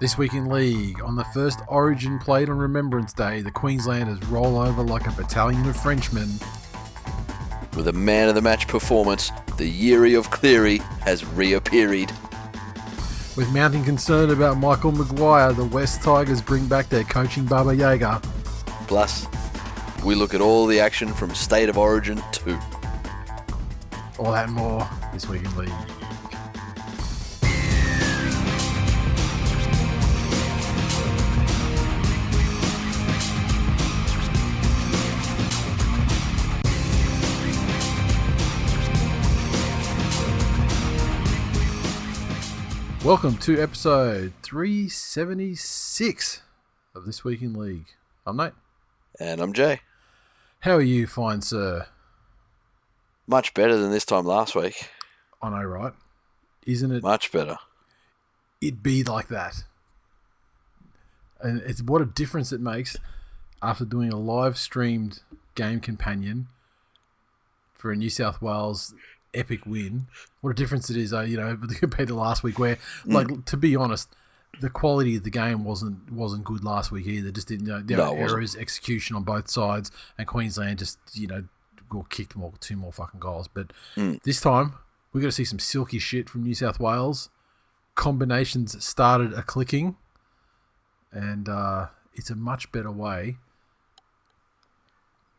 This week in league, on the first Origin played on Remembrance Day, the Queenslanders roll over like a battalion of Frenchmen. With a man of the match performance, the Yeary of Cleary has reappeared. With mounting concern about Michael Maguire, the West Tigers bring back their coaching Baba Yaga. Plus, we look at all the action from State of Origin 2. All that and more this week in league. Welcome to episode 376 of This Week in League. I'm Nate. And I'm Jay. How are you, fine sir? Much better than this time last week. I know, right? Isn't it? Much better. It'd be like that. And it's what a difference it makes after doing a live streamed game companion for a New South Wales epic win. What a difference it is, compared to last week where, to be honest, the quality of the game wasn't good last week either. Just didn't, there were errors, execution on both sides, and Queensland just, kicked two more fucking goals. But this time, we're going to see some silky shit from New South Wales. Combinations started a clicking, and it's a much better way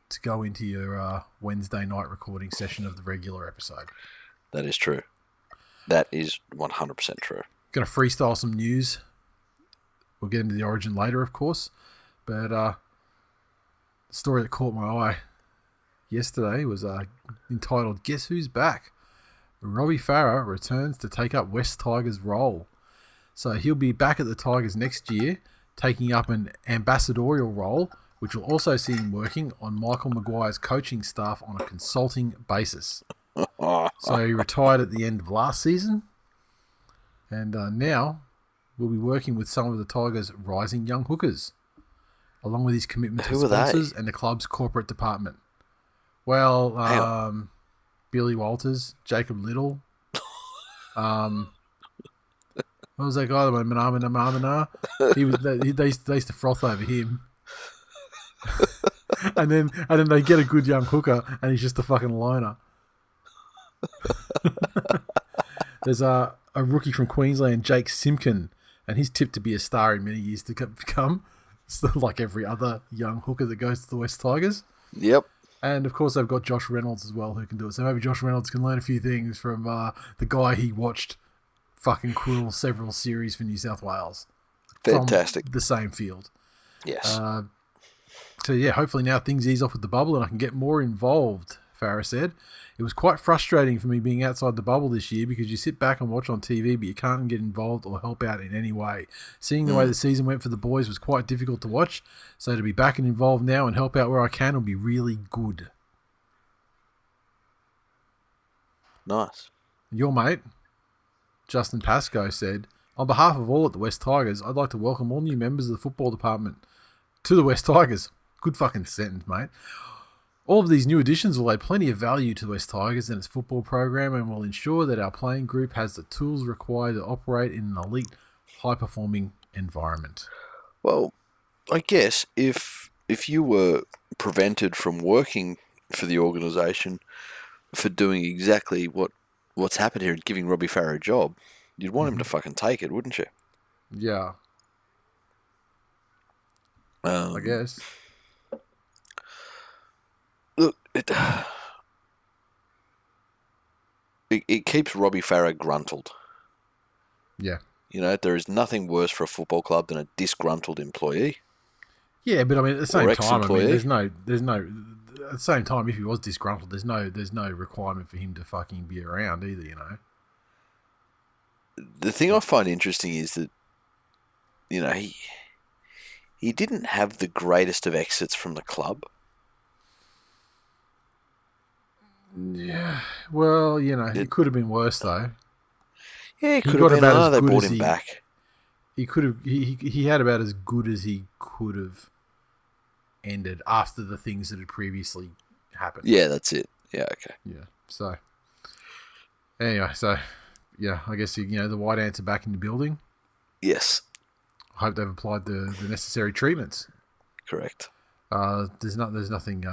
to go into your Wednesday night recording session of the regular episode. That is true. That is 100% true. Going to freestyle some news. We'll get into the Origin later, of course. But the story that caught my eye yesterday was entitled, Guess Who's Back? Robbie Farah returns to take up West Tigers' role. So he'll be back at the Tigers next year, taking up an ambassadorial role, which will also see him working on Michael Maguire's coaching staff on a consulting basis. So he retired at the end of last season, and now we'll be working with some of the Tigers' rising young hookers, along with his commitment to sponsors and the club's corporate department. Well, Billy Walters, Jacob Little, what was that guy? Manamana? They used to froth over him. and then they get a good young hooker, and he's just a fucking loner. There's a rookie from Queensland, Jake Simpkin, and he's tipped to be a star in many years to come. So like every other young hooker that goes to the West Tigers. Yep. And of course, they've got Josh Reynolds as well who can do it. So maybe Josh Reynolds can learn a few things from the guy he watched fucking quill several series for New South Wales. Fantastic. From the same field. Yes. So yeah, hopefully now things ease off with the bubble and I can get more involved, Farah said. It was quite frustrating for me being outside the bubble this year because you sit back and watch on TV, but you can't get involved or help out in any way. Seeing the way the season went for the boys was quite difficult to watch, so to be back and involved now and help out where I can will be really good. Nice. Your mate, Justin Pascoe, said, on behalf of all at the West Tigers, I'd like to welcome all new members of the football department to the West Tigers. Good fucking sentence, mate. All of these new additions will add plenty of value to the West Tigers and its football program and will ensure that our playing group has the tools required to operate in an elite, high-performing environment. Well, I guess if you were prevented from working for the organisation for doing exactly what's happened here and giving Robbie Farah a job, you'd want him to fucking take it, wouldn't you? Yeah. I guess. Look, it keeps Robbie Farah gruntled. Yeah. There is nothing worse for a football club than a disgruntled employee. Yeah, but I mean, at the same time, there's no. At the same time, if he was disgruntled, there's no requirement for him to fucking be around either. The thing I find interesting is that, he didn't have the greatest of exits from the club. Yeah, well, it could have been worse though. Yeah, it could have been. I know they brought him back. He could have. He had about as good as he could have ended after the things that had previously happened. Yeah, that's it. Yeah, okay. Yeah. So anyway, yeah, I guess the white ants are back in the building. Yes, I hope they've applied the necessary treatments. correct. There's nothing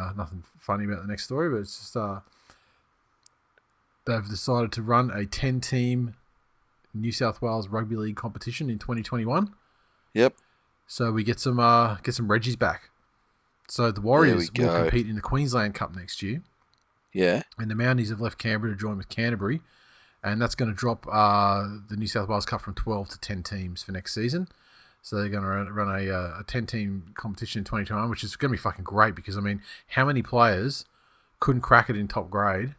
funny about the next story, but it's just they've decided to run a 10-team New South Wales Rugby League competition in 2021. Yep. So we get some Reggies back. So the Warriors will compete in the Queensland Cup next year. Yeah. And the Mounties have left Canberra to join with Canterbury. And that's going to drop the New South Wales Cup from 12 to 10 teams for next season. So they're going to run a 10-team competition in 2021, which is going to be fucking great because, I mean, how many players couldn't crack it in top grade?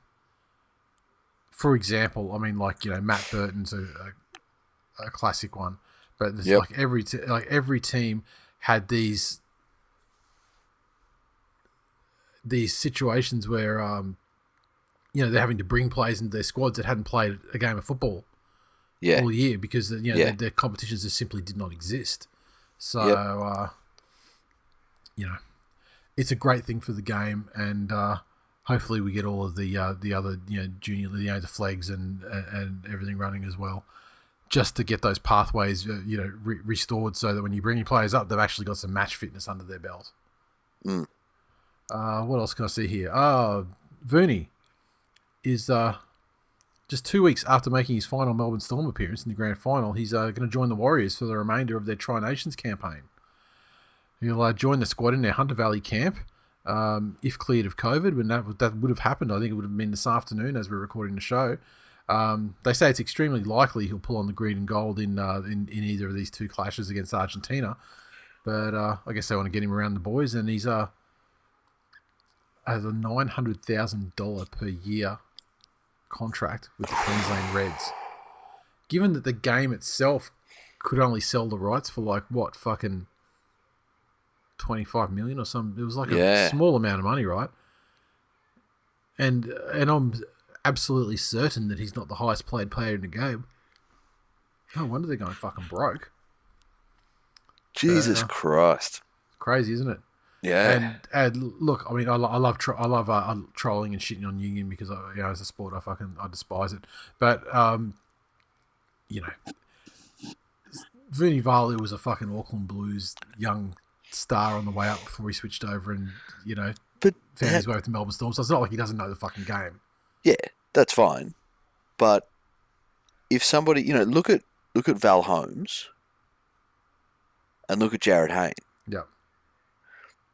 For example, I mean, like, you know, Matt Burton's a classic one. But there's like every team had these situations where you know, they're having to bring players into their squads that hadn't played a game of football all year because their competitions just simply did not exist. So you know, it's a great thing for the game, and hopefully we get all of the other, you know, junior, you know, the flags and everything running as well, just to get those pathways you know, restored, so that when you bring your players up, they've actually got some match fitness under their belt. What else can I see here? Verney is just 2 weeks after making his final Melbourne Storm appearance in the grand final, he's going to join the Warriors for the remainder of their Tri-Nations campaign. He'll join the squad in their Hunter Valley camp, if cleared of COVID. When that would have happened, I think it would have been this afternoon as we're recording the show. They say it's extremely likely he'll pull on the green and gold in either of these two clashes against Argentina. But I guess they want to get him around the boys, and he's has a $900,000 per year contract with the Queensland Reds. Given that the game itself could only sell the rights for like what, fucking 25 million or something. It was like a small amount of money, right? And I'm absolutely certain that he's not the highest paid player in the game. No wonder they're going fucking broke. Jesus Christ. Crazy, isn't it? Yeah. And look, I mean, I love trolling and shitting on Union because, you know, as a sport, I despise it. But you know, Verney Varley was a fucking Auckland Blues young star on the way up before he switched over and, you know, found his way with the Melbourne Storm. So it's not like he doesn't know the fucking game. Yeah, that's fine. But if somebody, you know, look at Val Holmes and look at Jared Hayne. Yeah.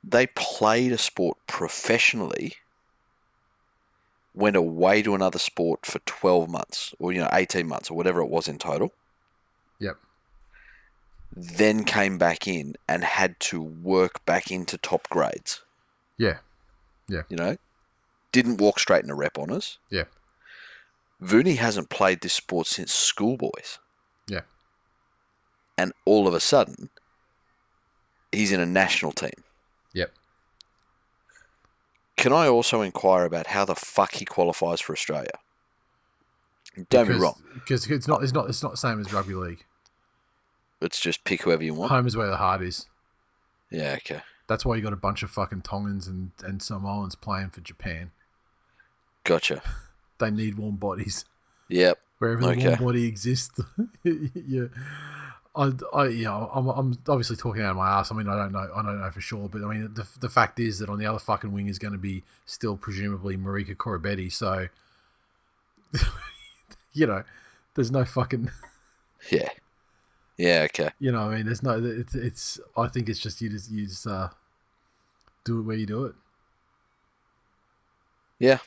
They played a sport professionally, went away to another sport for 12 months or, you know, 18 months or whatever it was in total. Yep. Then came back in and had to work back into top grades. Yeah. Yeah. You know, didn't walk straight in a rep honours. Yeah. Verney hasn't played this sport since schoolboys. Yeah. And all of a sudden, he's in a national team. Yep. Can I also inquire about how the fuck he qualifies for Australia? Don't be wrong. Because it's not the same as rugby league. It's just pick whoever you want. Home is where the heart is. Yeah, okay. That's why you got a bunch of fucking Tongans and Samoans playing for Japan. Gotcha. They need warm bodies. Yep. Wherever the warm body exists. Yeah. I'm obviously talking out of my ass. I mean, I don't know for sure, but I mean, the fact is that on the other fucking wing is going to be still presumably Marika Korobetti. So, you know, there's no fucking. Yeah. Yeah. Okay. You know, I mean, there's no. It's. I think it's just you just do it where you do it. Yeah,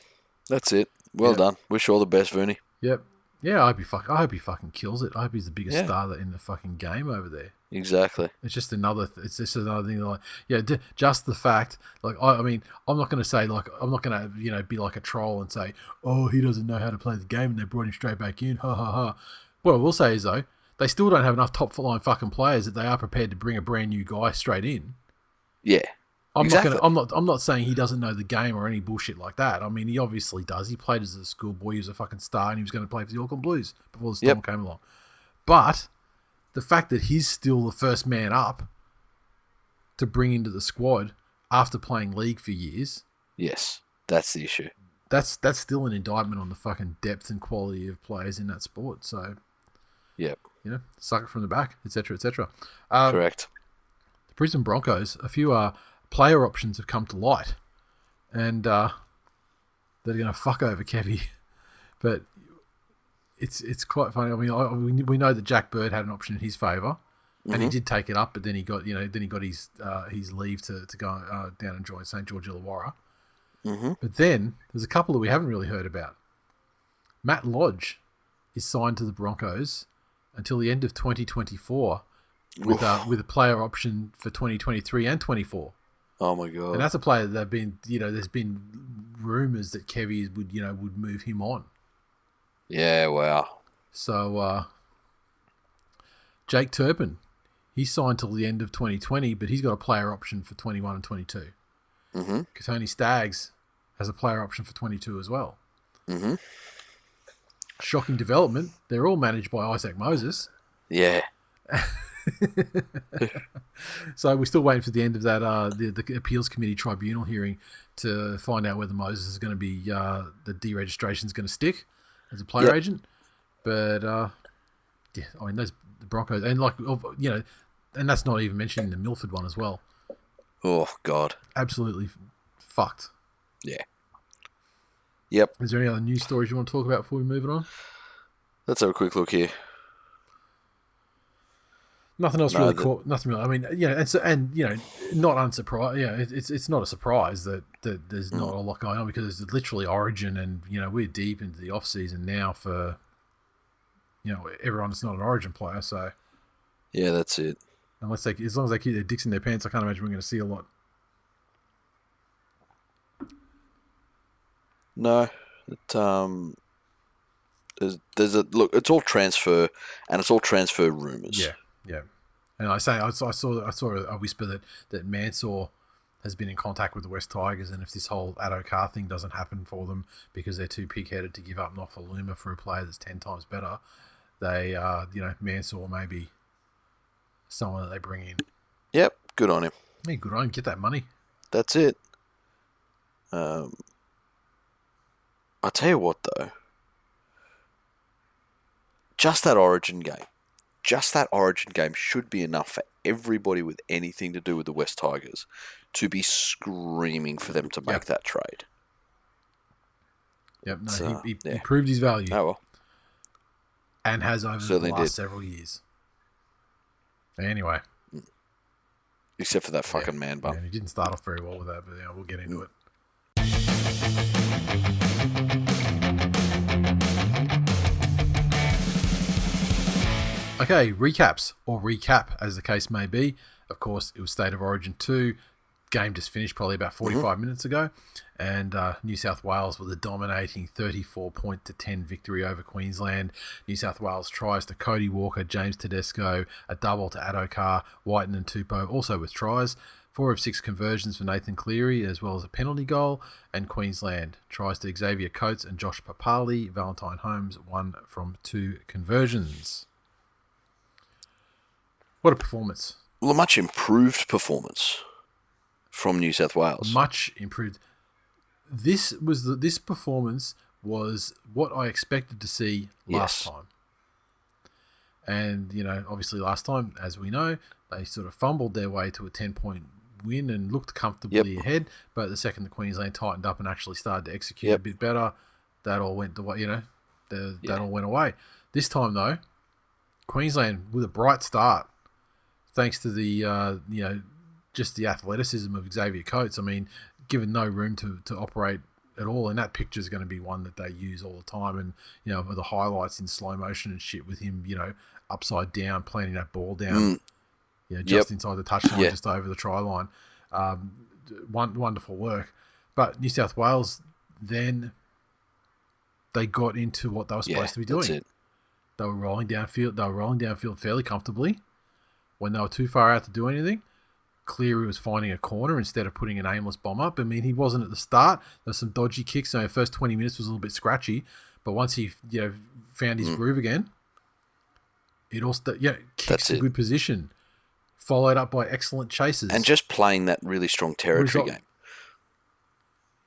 that's it. Well done. Wish you all the best, Verney. Yep. Yeah, I hope he fucking kills it. I hope he's the biggest star in the fucking game over there. Exactly. It's just another. It's just another thing. Like, yeah, just the fact. Like, I mean, I'm not going to say like I'm not going to, you know, be like a troll and say, oh, he doesn't know how to play the game and they brought him straight back in. Ha ha ha. What I will say is though, they still don't have enough top line fucking players that they are prepared to bring a brand new guy straight in. Yeah. I'm not saying he doesn't know the game or any bullshit like that. I mean, he obviously does. He played as a schoolboy. He was a fucking star, and he was going to play for the Auckland Blues before the Storm came along. But the fact that he's still the first man up to bring into the squad after playing league for years. Yes, that's the issue. That's still an indictment on the fucking depth and quality of players in that sport. So, yep. suck it from the back, etc., etc. Correct. The Brisbane Broncos, a few player options have come to light, and they're going to fuck over Kevy, but it's quite funny. I mean, we know that Jack Bird had an option in his favour, and he did take it up, but then he got his leave to go down and join St George Illawarra. But then there's a couple that we haven't really heard about. Matt Lodge is signed to the Broncos until the end of 2024 with a player option for 2023 and 24. Oh my god! And that's a player that there's been rumours that Kevy would move him on. Yeah, wow. So Jake Turpin, he's signed till the end of 2020, but he's got a player option for 21 and 22. Tony Staggs has a player option for 22 as well. Shocking development. They're all managed by Isaac Moses. Yeah. So we're still waiting for the end of that the appeals committee tribunal hearing to find out whether Moses is going to be the deregistration is going to stick as a player agent. But yeah, I mean the Broncos and and that's not even mentioning the Milford one as well. Oh god, absolutely fucked. Yeah. Yep. Is there any other news stories you want to talk about before we move it on? Let's have a quick look here. Nothing else really caught. Nothing really. I mean, not unsurprised. Yeah, it's not a surprise that there's not a lot going on because it's literally Origin, and we're deep into the off season now for everyone that's not an Origin player. So yeah, that's it. As long as they keep their dicks in their pants, I can't imagine we're going to see a lot. No, there's a look. It's all transfer, and it's all transfer rumors. Yeah. And I saw a whisper that Mansour has been in contact with the West Tigers, and if this whole Addo Carr thing doesn't happen for them because they're too pig-headed to give up Nofaluma for a player that's 10 times better, they Mansour may be someone that they bring in. Yep, good on him. Yeah, good on him. Get that money. That's it. I'll tell you what, though. Just that Origin game should be enough for everybody with anything to do with the West Tigers to be screaming for them to make that trade. Yep, no, he proved his value. Oh, well. And has over the last several years. Anyway. Except for that fucking man bun. Yeah, he didn't start off very well with that, but we'll get into it. Okay, recaps, or recap as the case may be. Of course, it was State of Origin 2. Game just finished probably about 45 minutes ago. And New South Wales with a dominating 34-10 victory over Queensland. New South Wales tries to Cody Walker, James Tedesco, a double to Addo Carr, Whiten and Tupou, also with tries. 4 of 6 conversions for Nathan Cleary, as well as a penalty goal. And Queensland tries to Xavier Coates and Josh Papali. Valentine Holmes, 1 from 2 conversions. What a performance. Well, a much improved performance from New South Wales. Much improved. This performance was what I expected to see last time. And, obviously last time, as we know, they sort of fumbled their way to a 10-point win and looked comfortably ahead. But the second the Queensland tightened up and actually started to execute a bit better, that all went away. That all went away. This time, though, Queensland with a bright start, thanks to the just the athleticism of Xavier Coates. I mean, given no room to operate at all, and that picture is going to be one that they use all the time. And with the highlights in slow motion and shit with him, upside down, planting that ball down, just inside the touchline, just over the try line. Wonderful work. But New South Wales, then they got into what they were supposed to be doing. That's it. They were rolling downfield fairly comfortably. When they were too far out to do anything, Cleary was finding a corner instead of putting an aimless bomb up. I mean, he wasn't at the start. There were some dodgy kicks. The first 20 minutes was a little bit scratchy, but once he found his groove again, it all kicks a good position, followed up by excellent chases, and just playing that really strong territory game.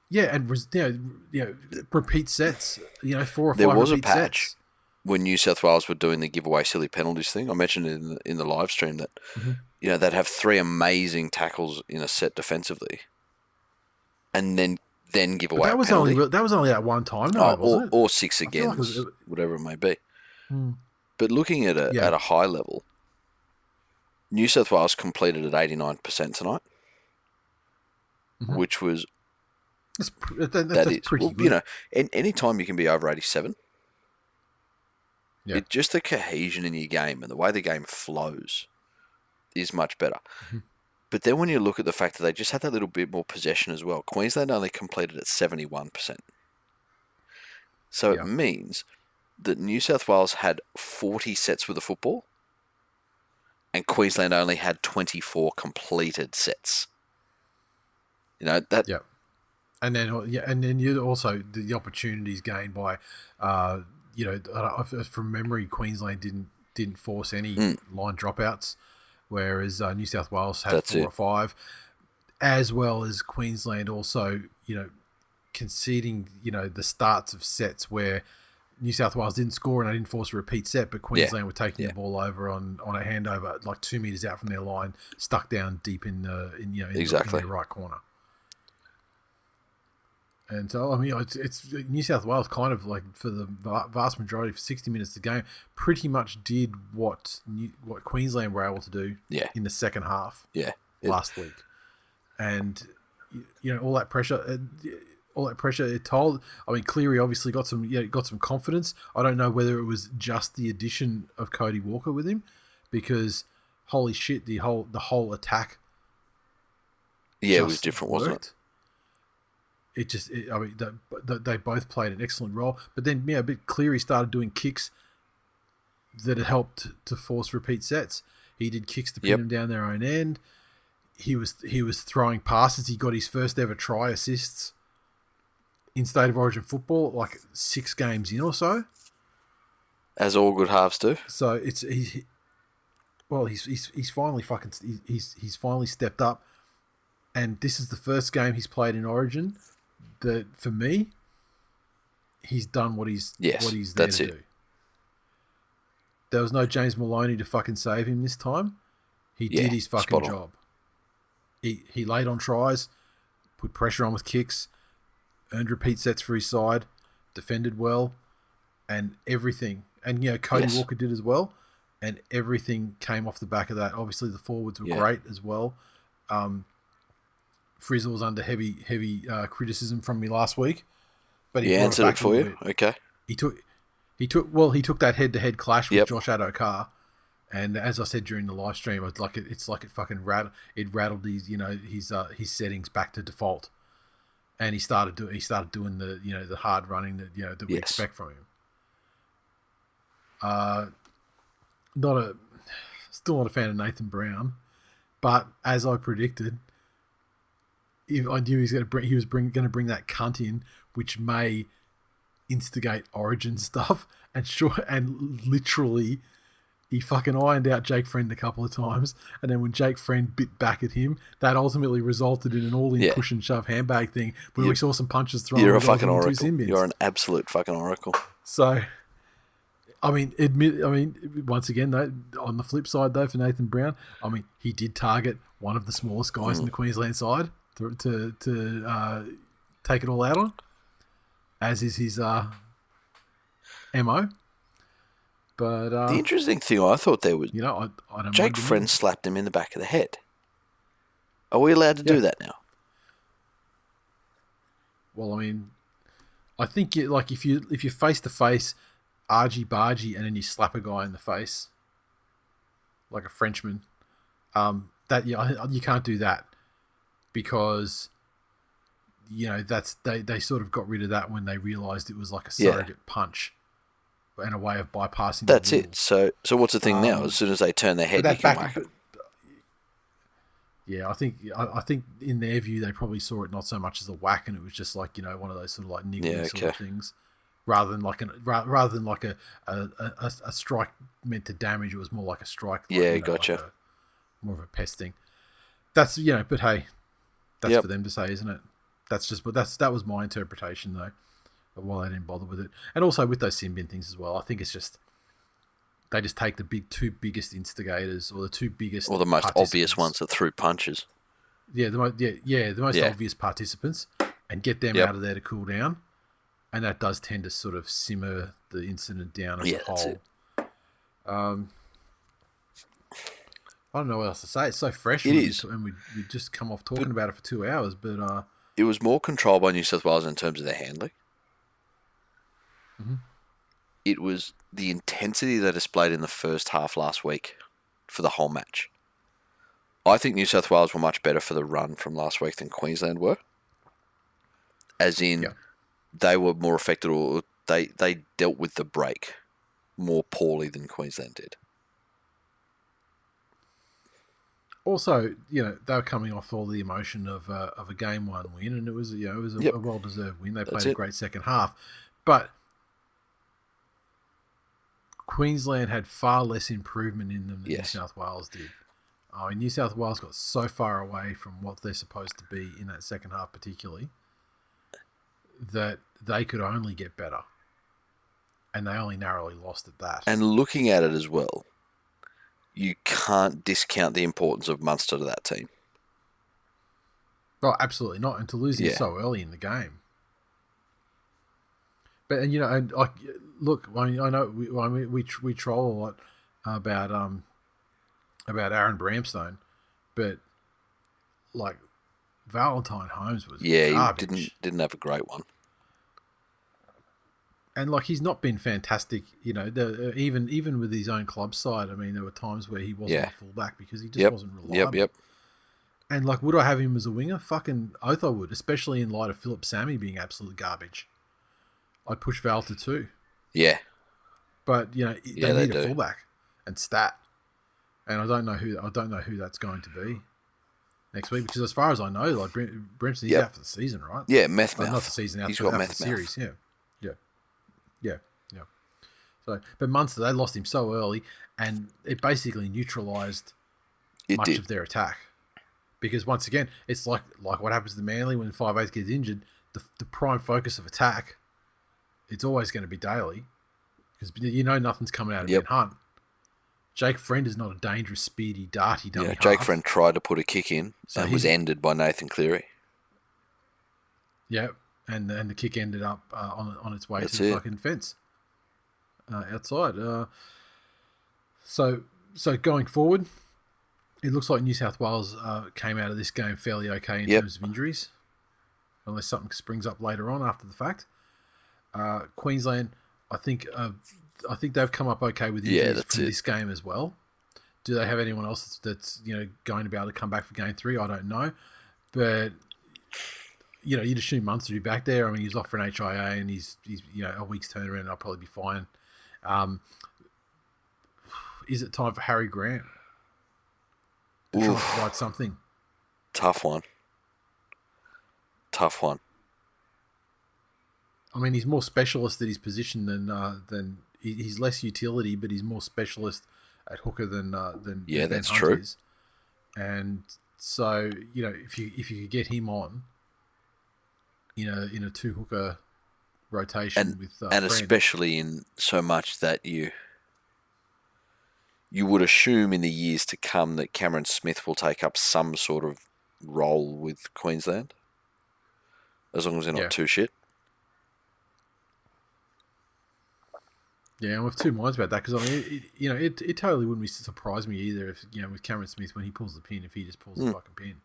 Yeah, and repeat sets. 4 or 5 there was repeat a patch. sets. when New South Wales were doing the giveaway silly penalties thing, I mentioned in the live stream that they'd have 3 amazing tackles in a set defensively, and then give But away a penalty. that was only at one time, though, wasn't it? Or 6 I feel again, like whatever it may be. Hmm. But looking at a high level, New South Wales completed at 89% tonight, which was that's pretty pretty good. You know, any time you can be over 87, just the cohesion in your game and the way the game flows is much better. But then when you look at the fact that they just had that little bit more possession as well, Queensland only completed at 71%. So it means that New South Wales had 40 sets with the football, and Queensland only had 24 completed sets. You know that. Yeah, and then you also the opportunities gained by, from memory, Queensland didn't force any line dropouts, whereas New South Wales had 4 or 5, as well as Queensland also conceding the starts of sets where New South Wales didn't score and they didn't force a repeat set, but Queensland were taking the ball over on a handover like 2 meters out from their line, stuck down deep in their right corner. And so, I mean, it's New South Wales kind of like for the vast majority, for 60 minutes of the game, pretty much did what Queensland were able to do in the second half last week. And, all that pressure... it told. I mean, Cleary obviously got some confidence. I don't know whether it was just the addition of Cody Walker with him, because holy shit, the whole attack. Yeah, it was different, wasn't it? They both played an excellent role. But then, Cleary started doing kicks that had helped to force repeat sets. He did kicks to pin them down their own end. He was throwing passes. He got his first ever try assists in State of Origin football, like 6 games in or so. As all good halves do. So he's finally he's finally stepped up, and this is the first game he's played in Origin that, for me, he's done what he's there to do. There was no James Maloney to fucking save him this time. He did his fucking job. He laid on tries, put pressure on with kicks, earned repeat sets for his side, defended well, and everything. And, Cody Walker did as well, and everything came off the back of that. Obviously, the forwards were great as well. Frizzle was under heavy criticism from me last week, but he answered it for you. Okay. He took that head-to-head clash with Josh Adokar, and as I said during the live stream, it's like it fucking rattled his his settings back to default. And he started doing the the hard running that we expect from him. Still not a fan of Nathan Brown, but as I predicted, I knew he was going to bring that cunt in, which may instigate Origin stuff, and literally. He fucking ironed out Jake Friend a couple of times, and then when Jake Friend bit back at him, that ultimately resulted in an all-in push and shove handbag thing where we saw some punches thrown. You're a fucking oracle. You're an absolute fucking oracle. So, I mean, once again, though, on the flip side, though, for Nathan Brown, I mean, he did target one of the smallest guys in the Queensland side to take it all out on, as is his MO. But the interesting thing I thought there was, I don't Jake Friend slapped him in the back of the head. Are we allowed to do that now? Well, I mean, I think if you're face to face, argy bargy, and then you slap a guy in the face, like a Frenchman, you can't do that, because they sort of got rid of that when they realised it was like a surrogate punch. And a way of bypassing. That's it. So what's the thing now? As soon as they turn their head, you can whack them. Yeah, I think in their view they probably saw it not so much as a whack, and it was just like one of those sort of like niggling sort of things, rather than like a strike meant to damage. It was more like a strike. Gotcha. Like more of a pest thing. That's but hey, that's for them to say, isn't it? That was my interpretation though why they didn't bother with it. And also with those sin bin things as well, I think it's just they just take the two biggest instigators or the two biggest or the most obvious ones that threw punches. Yeah, the most obvious participants, and get them out of there to cool down, and that does tend to sort of simmer the incident down as a whole. I don't know what else to say. It's so fresh. It is, and we just come off talking about it for 2 hours, but it was more controlled by New South Wales in terms of their handling. Mm-hmm. It was the intensity they displayed in the first half last week for the whole match. I think New South Wales were much better for the run from last week than Queensland were. As in, they were more affected, or they dealt with the break more poorly than Queensland did. Also, they were coming off all the emotion of a game one win, and it was a well deserved win. They played a great second half, but Queensland had far less improvement in them than New South Wales did. New South Wales got so far away from what they're supposed to be in that second half, particularly, that they could only get better, and they only narrowly lost at that. And looking at it as well, you can't discount the importance of Munster to that team. Oh, absolutely not. And to lose him so early in the game. But look, I know we troll a lot about Aaron Bramstone, but like Valentine Holmes was garbage. He didn't have a great one. And like he's not been fantastic, even with his own club side. I mean, there were times where he wasn't a fullback because he just wasn't reliable. Yep. And like, would I have him as a winger? Fucking oath I would, especially in light of Philip Sammy being absolute garbage. I'd push Val to 2. Yeah. But they need a fullback and stat. And I don't know who that's going to be next week, because as far as I know, like Brimson, he's out for the season, right? Yeah, mouth. Not the season, he's got out for the series. Yeah. So, but Munster, they lost him so early, and it basically neutralised much of their attack. Because once again, it's like what happens to Manly when 5'8" gets injured. The prime focus of attack, it's always going to be Daly, because nothing's coming out of Ben Hunt. Jake Friend is not a dangerous, speedy, darty dummy half. Jake Friend tried to put a kick in and was ended by Nathan Cleary. Yeah, and the kick ended up on its way to the fucking fence outside. So going forward, it looks like New South Wales came out of this game fairly okay in terms of injuries, unless something springs up later on after the fact. Queensland, I think they've come up okay with injuries from this game as well. Do they have anyone else that's going to be able to come back for game 3? I don't know, but you'd assume Munster would be back there. I mean, he's off for an HIA and he's a week's turnaround, and I'll probably be fine. Is it time for Harry Grant to try to provide something? Tough one. I mean, he's more specialist at his position than he's less utility, but he's more specialist at hooker than that's Hunt true. Is. And so if you could get him on in a 2-hooker rotation with and especially in so much that you would assume in the years to come that Cameron Smith will take up some sort of role with Queensland, as long as they're not too shit. Yeah, I'm of two minds about that, because I mean, it totally wouldn't surprise me either if with Cameron Smith, when he pulls the pin, if he just pulls the fucking pin.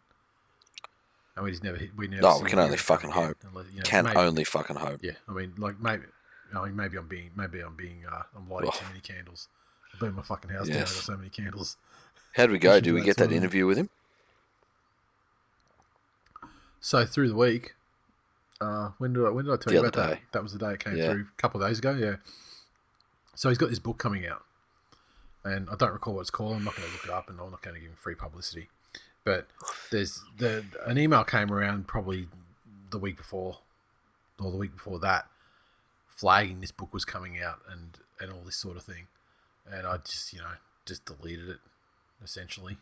And we never. No, we can only fucking hope. Only fucking hope. Yeah, I mean, like maybe I'm lighting too many candles. I burned my fucking house down. I got so many candles. How did we go? Did we get that interview with him? So through the week, when did I tell you about that? That was the day it came through, a couple of days ago. Yeah. So he's got this book coming out, and I don't recall what it's called. I'm not going to look it up, and I'm not going to give him free publicity. But there's an email came around probably the week before, or the week before that, flagging this book was coming out and all this sort of thing, and I just deleted it essentially.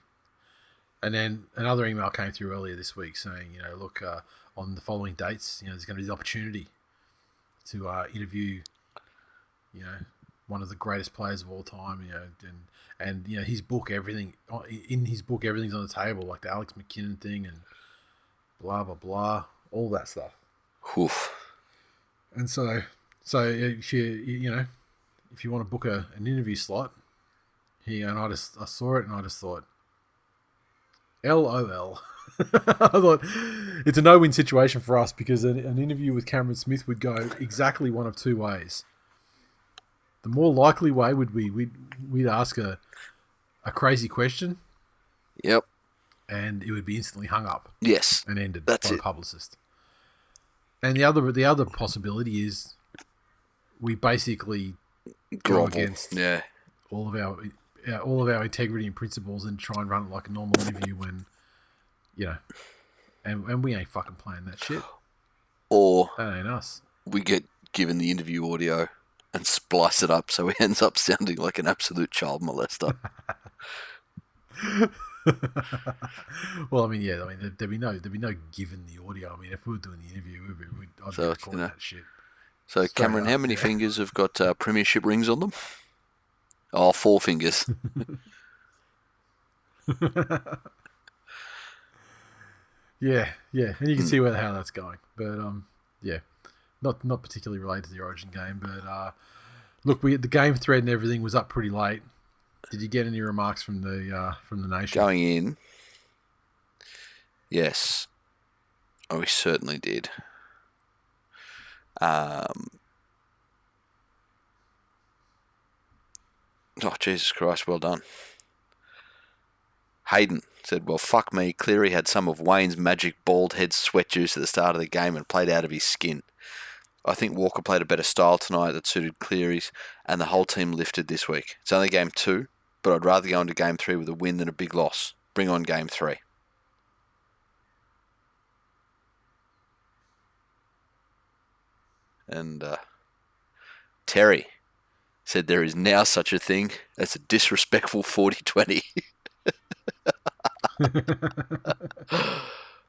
And then another email came through earlier this week saying, look, on the following dates, there's going to be the opportunity. to interview, one of the greatest players of all time, and his book, everything in his book, everything's on the table, like the Alex McKinnon thing and blah blah blah, all that stuff. Oof. And so if you want to book an interview slot, and I saw it and I just thought, LOL. I thought it's a no-win situation for us because an interview with Cameron Smith would go exactly one of two ways. The more likely way would be we'd ask a crazy question. Yep. And it would be instantly hung up. Yes. And ended That's by a publicist. And the other possibility is we basically go against all of our integrity and principles and try and run it like a normal interview when, and we ain't fucking playing that shit. Or that ain't us. We get given the interview audio and splice it up so he ends up sounding like an absolute child molester. Well, there'd be no given the audio. I mean, if we were doing the interview, I'd be recording that shit. So, Cameron, how many fingers have got premiership rings on them? Oh, 4 fingers. Yeah, and you can see how that's going. But not particularly related to the Origin game. But look, the game thread and everything was up pretty late. Did you get any remarks from the nation? Going in, yes, we certainly did. Oh, Jesus Christ, well done. Hayden said, well, fuck me. Cleary had some of Wayne's magic bald head sweat juice at the start of the game and played out of his skin. I think Walker played a better style tonight that suited Cleary's, and the whole team lifted this week. It's only game 2, but I'd rather go into game 3 with a win than a big loss. Bring on game 3. And Terry said there is now such a thing as a disrespectful 40-20.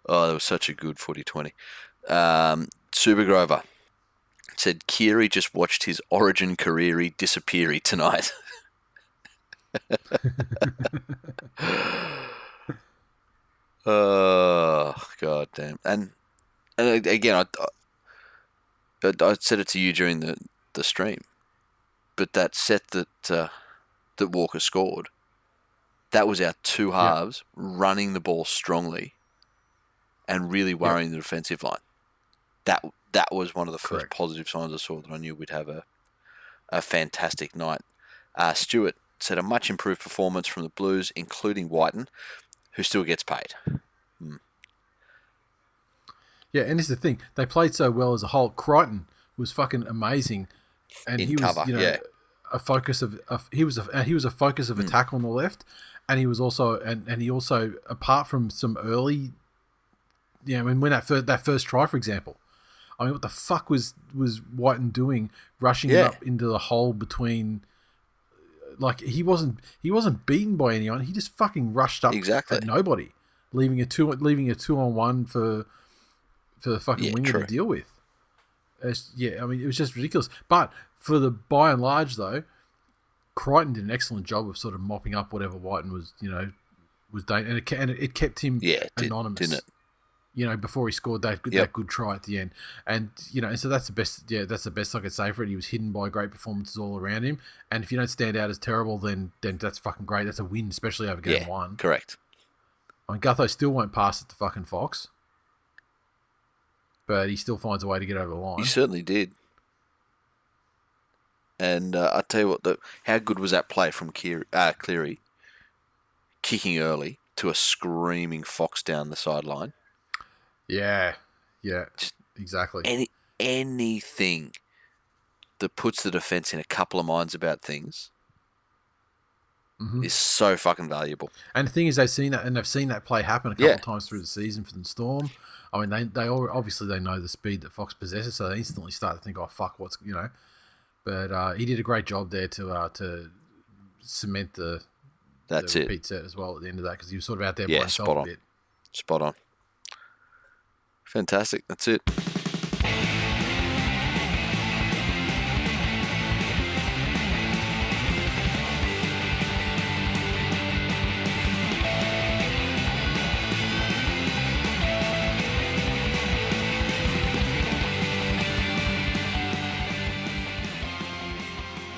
Oh, that was such a good 40-20. Super Grover said Keary just watched his Origin career disappear tonight. Oh, god damn. And again, I said it to you during the stream, but that set that Walker scored, that was our 2 halves running the ball strongly and really worrying the defensive line. That was one of the first positive signs I saw that I knew we'd have a fantastic night. Stuart said a much improved performance from the Blues, including Whiten, who still gets paid. Yeah, and this is the thing. They played so well as a whole. Crichton was fucking amazing. And he was, a focus of he was a focus of attack on the left, and he was also and he also, apart from some early, when that first try, for example, I mean, what the fuck was Whiten doing, rushing up into the hole between? Like he wasn't beaten by anyone. He just fucking rushed up at nobody, leaving a 2-on-1 for the fucking winger to deal with. It was just ridiculous. But by and large, though, Crichton did an excellent job of sort of mopping up whatever Whiten was doing, and it kept him anonymous, didn't it? Before he scored that good try at the end, and so that's the best. Yeah, that's the best I could say for it. He was hidden by great performances all around him, and if you don't stand out as terrible, then that's fucking great. That's a win, especially over game 1. Correct. I mean, Gutho still won't pass it to fucking Fox, but he still finds a way to get over the line. He certainly did. And I'll tell you what, how good was that play from Cleary, kicking early to a screaming Fox down the sideline? Yeah, just exactly. Anything that puts the defense in a couple of minds about things is so fucking valuable. And the thing is, they've seen that play happen a couple of times through the season for the Storm. I mean, they obviously they know the speed that Fox possesses, so they instantly start to think, oh fuck, what's But he did a great job there to cement the repeat set as well at the end of that, because he was sort of out there by himself a bit. Spot on. Fantastic. That's it.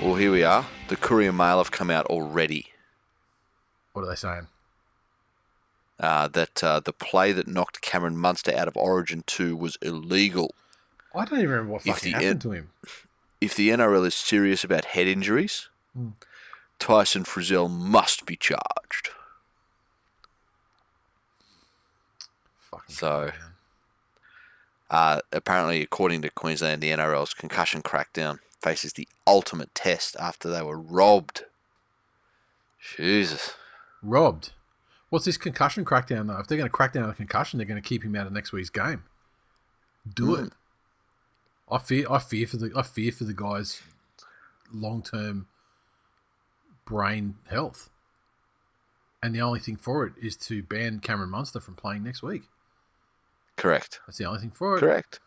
Well, here we are. The Courier Mail have come out already. What are they saying? That the play that knocked Cameron Munster out of Origin 2 was illegal. I don't even remember what fucking happened to him. If the NRL is serious about head injuries, Tyson Frizzell must be charged. So, apparently, according to Queensland, the NRL's concussion crackdown faces the ultimate test after they were robbed. Jesus. Robbed? What's this concussion crackdown, though? If they're going to crack down on a concussion, they're going to keep him out of next week's game. Do it. I fear for the guy's long-term brain health. And the only thing for it is to ban Cameron Munster from playing next week. Correct. That's the only thing for it. Correct.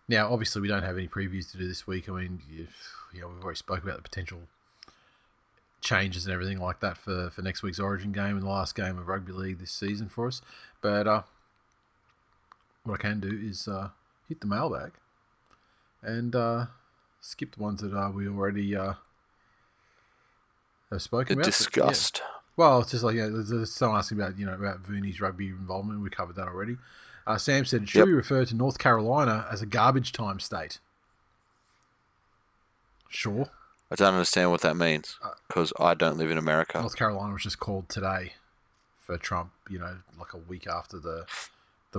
Now, obviously, we don't have any previews to do this week. I mean, we've already spoke about the potential changes and everything like that for next week's Origin game and the last game of rugby league this season for us. But what I can do is hit the mailbag and skip the ones that we already have spoken about. Discussed. Yeah. Well, it's just like, there's someone asking about, about Verney's rugby involvement. We covered that already. Sam said, should we refer to North Carolina as a garbage time state? Sure. I don't understand what that means because I don't live in America. North Carolina was just called today for Trump, like a week after the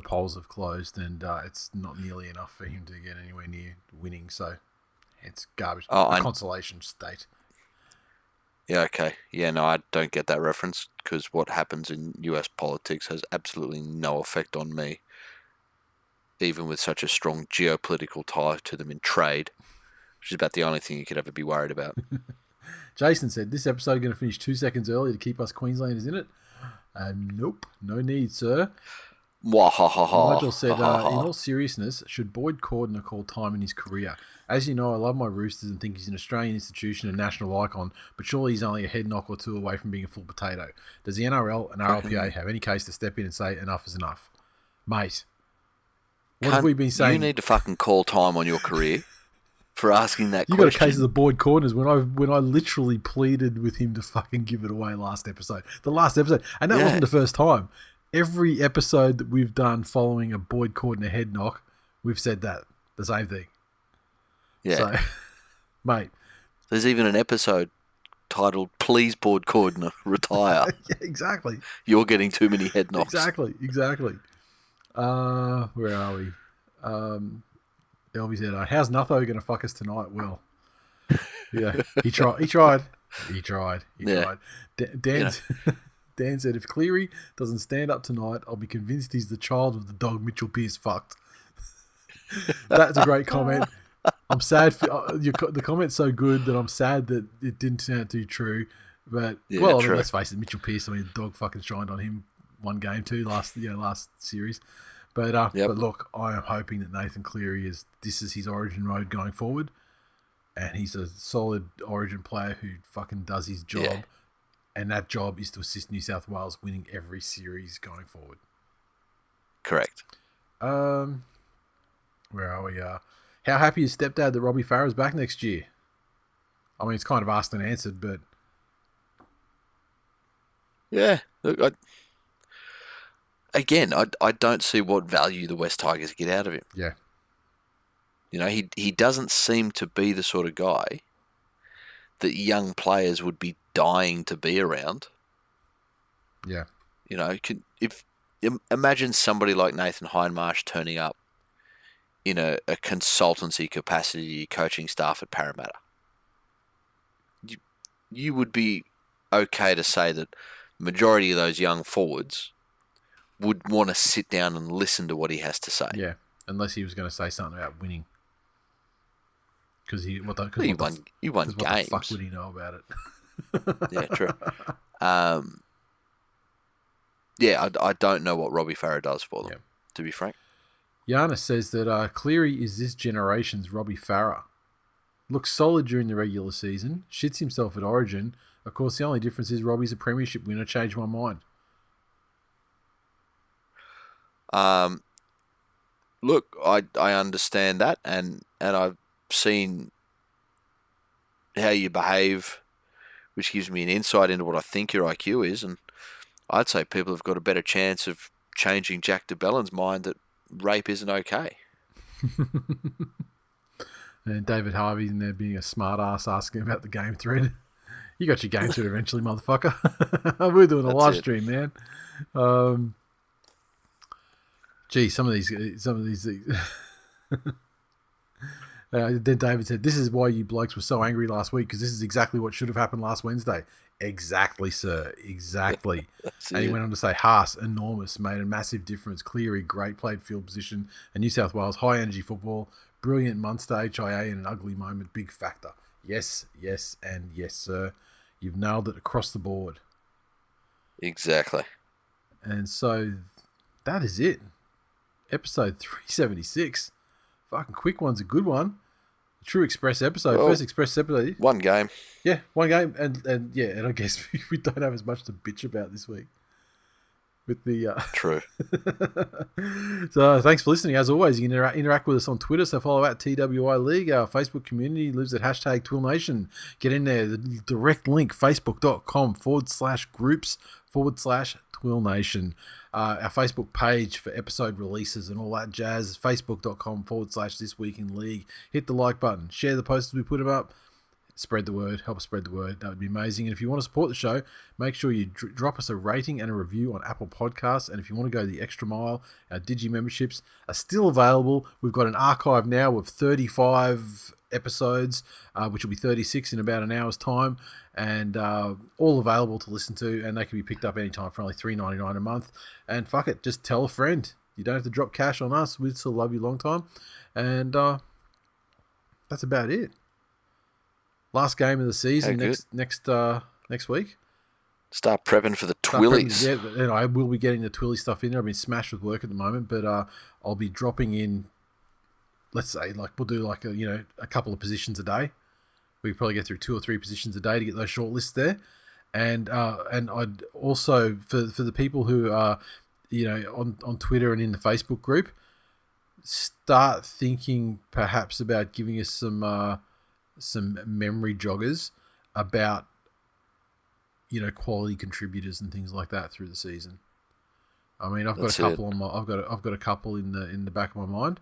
polls have closed, and it's not nearly enough for him to get anywhere near winning, so it's garbage. Consolation state. Yeah, okay. Yeah, no, I don't get that reference because what happens in US politics has absolutely no effect on me, even with such a strong geopolitical tie to them in trade, which is about the only thing you could ever be worried about. Jason said, this episode going to finish 2 seconds early to keep us Queenslanders in it? Nope, no need, sir. Nigel said, in all seriousness, should Boyd Cordner call time in his career? As you know, I love my Roosters and think he's an Australian institution and national icon, but surely he's only a head knock or two away from being a full potato. Does the NRL and RLPA have any case to step in and say enough is enough? Mate, what have we been saying? You need to fucking call time on your career for asking that question. You got a case of the Boyd Cordners when I literally pleaded with him to fucking give it away last episode. The last episode. And that wasn't the first time. Every episode that we've done following a Boyd Cordner head knock, we've said that. The same thing. Yeah. So, mate. There's even an episode titled, Please Boyd Cordner, Retire. Yeah, exactly. You're getting too many head knocks. Exactly. Where are we? Elby said, how's Nutho going to fuck us tonight? Well, yeah, he tried. Dan said, if Cleary doesn't stand up tonight, I'll be convinced he's the child of the dog Mitchell Pearce fucked. That's a great comment. I'm sad. The comment's so good that I'm sad that it didn't turn out to be true. But, true. I mean, let's face it, Mitchell Pearce, the dog fucking shined on him one game too, last series. But but look, I am hoping that Nathan Cleary this is his Origin road going forward, and he's a solid Origin player who fucking does his job, and that job is to assist New South Wales winning every series going forward. Correct. Where are we? How happy is stepdad that Robbie Farah's back next year? I mean, it's kind of asked and answered, but yeah, look, I don't see what value the West Tigers get out of him. Yeah. He doesn't seem to be the sort of guy that young players would be dying to be around. Yeah. Imagine somebody like Nathan Hindmarsh turning up in a consultancy capacity coaching staff at Parramatta. You would be okay to say that the majority of those young forwards would want to sit down and listen to what he has to say. Yeah, unless he was going to say something about winning. Because he won games. What the fuck would he know about it? Yeah, true. I don't know what Robbie Farah does for them, to be frank. Giannis says that Cleary is this generation's Robbie Farah. Looks solid during the regular season, shits himself at Origin. Of course, the only difference is Robbie's a premiership winner. Changed my mind. Look, I understand that, and I've seen how you behave, which gives me an insight into what I think your IQ is. And I'd say people have got a better chance of changing Jack DeBellin's mind that rape isn't okay. And David Harvey's in there being a smart ass asking about the game thread. You got your game thread eventually, motherfucker. We're doing a live stream, man. Gee, some of these. Then David said, "This is why you blokes were so angry last week, because this is exactly what should have happened last Wednesday." Exactly, sir. Exactly. And he went on to say, Haas, enormous, made a massive difference. Cleary, great played field position. And New South Wales, high energy football. Brilliant Munster, HIA in an ugly moment. Big factor. Yes, and yes, sir. You've nailed it across the board. Exactly. And so that is it. Episode 376. Fucking quick one's a good one. True Express episode. First Express episode. One game. Yeah, one game. And I guess we don't have as much to bitch about this week. With the True. So thanks for listening. As always, you can interact with us on Twitter. So follow at TWI League. Our Facebook community lives at hashtag TWiL Get in there. The direct link, facebook.com/groups/TWiL Our Facebook page for episode releases and all that jazz. Facebook.com/This Week in League. Hit the like button. Share the posts we put them up. Spread the word. Help us spread the word. That would be amazing. And if you want to support the show, make sure you drop us a rating and a review on Apple Podcasts. And if you want to go the extra mile, our Digi memberships are still available. We've got an archive now of 35 episodes, which will be 36 in about an hour's time, and all available to listen to. And they can be picked up anytime for only $3.99 a month. And fuck it, just tell a friend. You don't have to drop cash on us. We'd still love you long time. And that's about it. Last game of the season next week. Start prepping for the Twillies. Yeah, and I will be getting the Twilly stuff in there. I've been smashed with work at the moment, but I'll be dropping in. Let's say we'll do a couple of positions a day. We probably get through 2 or 3 positions a day to get those short lists there, and I'd also for the people who are on Twitter and in the Facebook group, start thinking perhaps about giving us some memory joggers about quality contributors and things like that through the season. I mean, I've got a couple I've got a couple in the back of my mind,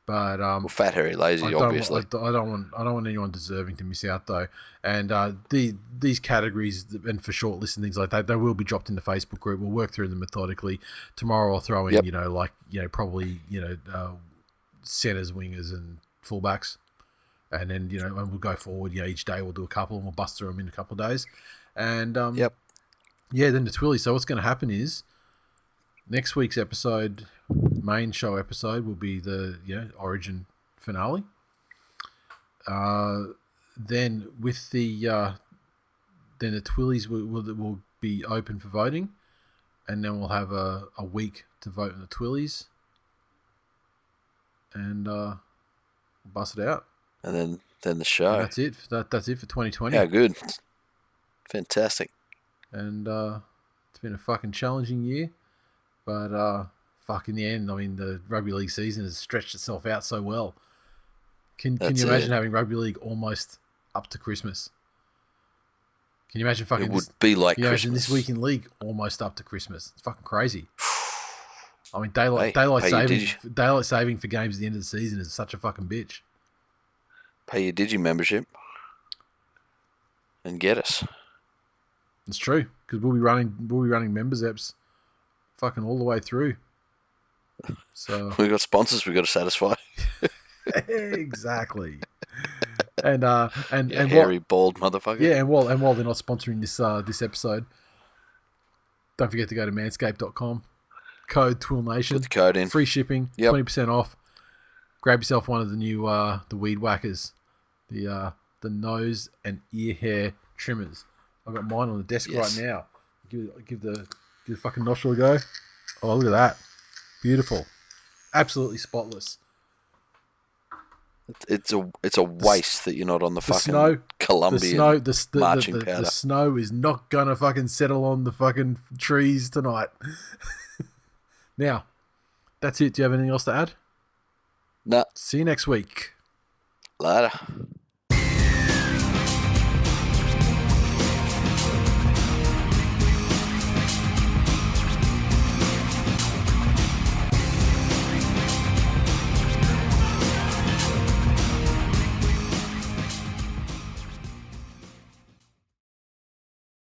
but Fat Harry Lazy, obviously. I don't want anyone deserving to miss out though. And these categories and for short lists and things like that, they will be dropped in the Facebook group. We'll work through them methodically. Tomorrow I'll throw in probably centers, wingers, and fullbacks. And then, and we'll go forward, each day we'll do a couple and we'll bust through them in a couple of days. And, then the Twilly. So what's going to happen is next week's episode, main show episode, will be the Origin finale. Then with the Twillies will be open for voting. And then we'll have a week to vote on the Twillies. And bust it out. And then the show. And that's it. That's it for 2020. Yeah, good. Fantastic. And it's been a fucking challenging year, but in the end, I mean, the rugby league season has stretched itself out so well. Can you imagine having rugby league almost up to Christmas? Can you imagine it would be like Christmas. Imagine this week in league almost up to Christmas? It's fucking crazy. I mean, daylight saving for games at the end of the season is such a fucking bitch. Pay your Digi membership and get us. It's true, because we'll be running members apps fucking all the way through. So we've got sponsors we've got to satisfy. Exactly. And hairy bald motherfucker. Yeah, and while they're not sponsoring this episode, don't forget to go to manscaped.com. Code TWiLNation. Put the code in. Free shipping. 20% off. Grab yourself one of the new the weed whackers, the nose and ear hair trimmers. I've got mine on the desk right now. Give the fucking nostril a go. Oh, look at that. Beautiful. Absolutely spotless. It's a waste that you're not on the fucking snow, Colombian marching powder. The snow is not gonna fucking settle on the fucking trees tonight. Now, that's it. Do you have anything else to add? No. See you next week. Later.